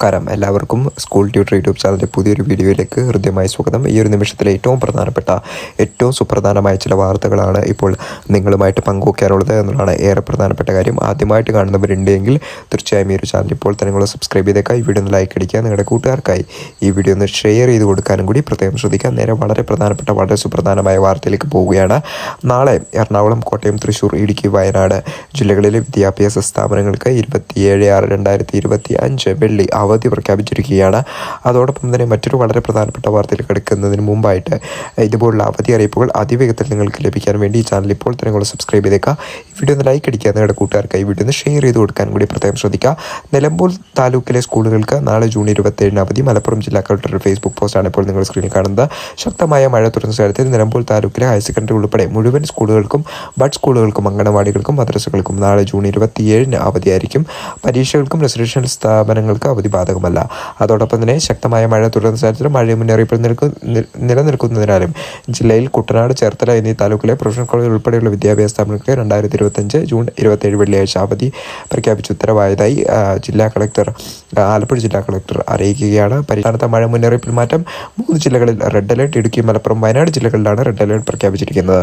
നമസ്കാരം, എല്ലാവർക്കും school tutor YouTube ചാനലിൻ്റെ പുതിയൊരു വീഡിയോയിലേക്ക് ഹൃദ്യമായ സ്വാഗതം. ഈ ഒരു നിമിഷത്തിലെ ഏറ്റവും സുപ്രധാനമായ ചില വാർത്തകളാണ് ഇപ്പോൾ നിങ്ങളുമായിട്ട് പങ്കുവയ്ക്കാനുള്ളത് എന്നുള്ളതാണ് ഏറെ പ്രധാനപ്പെട്ട കാര്യം. ആദ്യമായിട്ട് കാണുന്നവരുണ്ടെങ്കിൽ തീർച്ചയായും ഈ ഒരു ചാനൽ ഇപ്പോൾ തന്നെ നിങ്ങൾ സബ്സ്ക്രൈബ് ചെയ്തേക്കുക. ഈ വീഡിയോ ഒന്ന് ലൈക്ക് അടിക്കുക. നിങ്ങളുടെ കൂട്ടുകാർക്കായി ഈ വീഡിയോ ഒന്ന് ഷെയർ ചെയ്ത് കൊടുക്കാനും കൂടി പ്രത്യേകം ശ്രദ്ധിക്കുക. നേരെ വളരെ സുപ്രധാനമായ വാർത്തയിലേക്ക് പോവുകയാണ്. നാളെ എറണാകുളം, കോട്ടയം, തൃശ്ശൂർ, ഇടുക്കി, വയനാട് ജില്ലകളിലെ വിദ്യാഭ്യാസ സ്ഥാപനങ്ങൾക്ക് 27/6/2025 വെള്ളി അവധി പ്രഖ്യാപിച്ചിരിക്കുകയാണ്. അതോടൊപ്പം തന്നെ മറ്റൊരു വളരെ പ്രധാനപ്പെട്ട വാർത്തയിൽ കിടക്കുന്നതിന് മുമ്പായിട്ട് ഇതുപോലുള്ള അവധി അറിയിപ്പുകൾ അതിവേഗത്തിൽ നിങ്ങൾക്ക് ലഭിക്കാൻ വേണ്ടി ഈ ചാനൽ ഇപ്പോൾ തന്നെ നിങ്ങൾ സബ്സ്ക്രൈബ് ചെയ്തേക്കുക. ഈ വീഡിയോ ഒന്ന് ലൈക്ക് അടിക്കുക. നിങ്ങളുടെ കൂട്ടുകാർക്ക് ഈ വീഡിയോ ഒന്ന് ഷെയർ ചെയ്ത് കൊടുക്കാൻ കൂടി പ്രത്യേകം ശ്രദ്ധിക്കുക. നിലമ്പൂർ താലൂക്കിലെ സ്കൂളുകൾക്ക് നാളെ ജൂൺ 27 അവധി. മലപ്പുറം ജില്ലാ കളക്ടറുടെ ഫേസ്ബുക്ക് പോസ്റ്റാണ് ഇപ്പോൾ നിങ്ങൾ സ്ക്രീനിൽ കാണുന്നത്. ശക്തമായ മഴ തുടർന്ന സാഹചര്യത്തിൽ നിലമ്പൂർ താലൂക്കിലെ ഹയർ സെക്കൻഡറി ഉൾപ്പെടെ മുഴുവൻ സ്കൂളുകൾക്കും ബഡ് സ്കൂളുകൾക്കും അംഗനവാടികൾക്കും മദ്രസകൾക്കും നാളെ ജൂൺ 27 അവധിയായിരിക്കും. പരീക്ഷകൾക്കും റെസിഡൻഷ്യൽ സ്ഥാപനങ്ങൾക്ക് അവധി ബാധകമല്ല. അതോടൊപ്പം തന്നെ ശക്തമായ മഴ തുടർന്ന സാഹചര്യത്തിൽ മഴ മുന്നറിയിപ്പ് നിലനിൽക്കുന്നതിനാലും ജില്ലയിൽ കുട്ടനാട്, ചേർത്തല എന്നീ താലൂക്കിലെ പ്രൊഫഷണൽ കോളേജ് ഉൾപ്പെടെയുള്ള വിദ്യാഭ്യാസ സ്ഥാപനങ്ങൾക്ക് 2025 ജൂൺ 27 വെള്ളിയാഴ്ച അവധി പ്രഖ്യാപിച്ച് ഉത്തരവായതായി ആലപ്പുഴ ജില്ലാ കളക്ടർ അറിയിക്കുകയാണ്. പരിസ്ഥാനത്തെ മഴ മുന്നറിയിപ്പിൽ മാറ്റം. 3 ജില്ലകളിൽ റെഡ് അലേർട്ട്. ഇടുക്കി, മലപ്പുറം, വയനാട് ജില്ലകളിലാണ് റെഡ് അലേർട്ട് പ്രഖ്യാപിച്ചിരിക്കുന്നത്.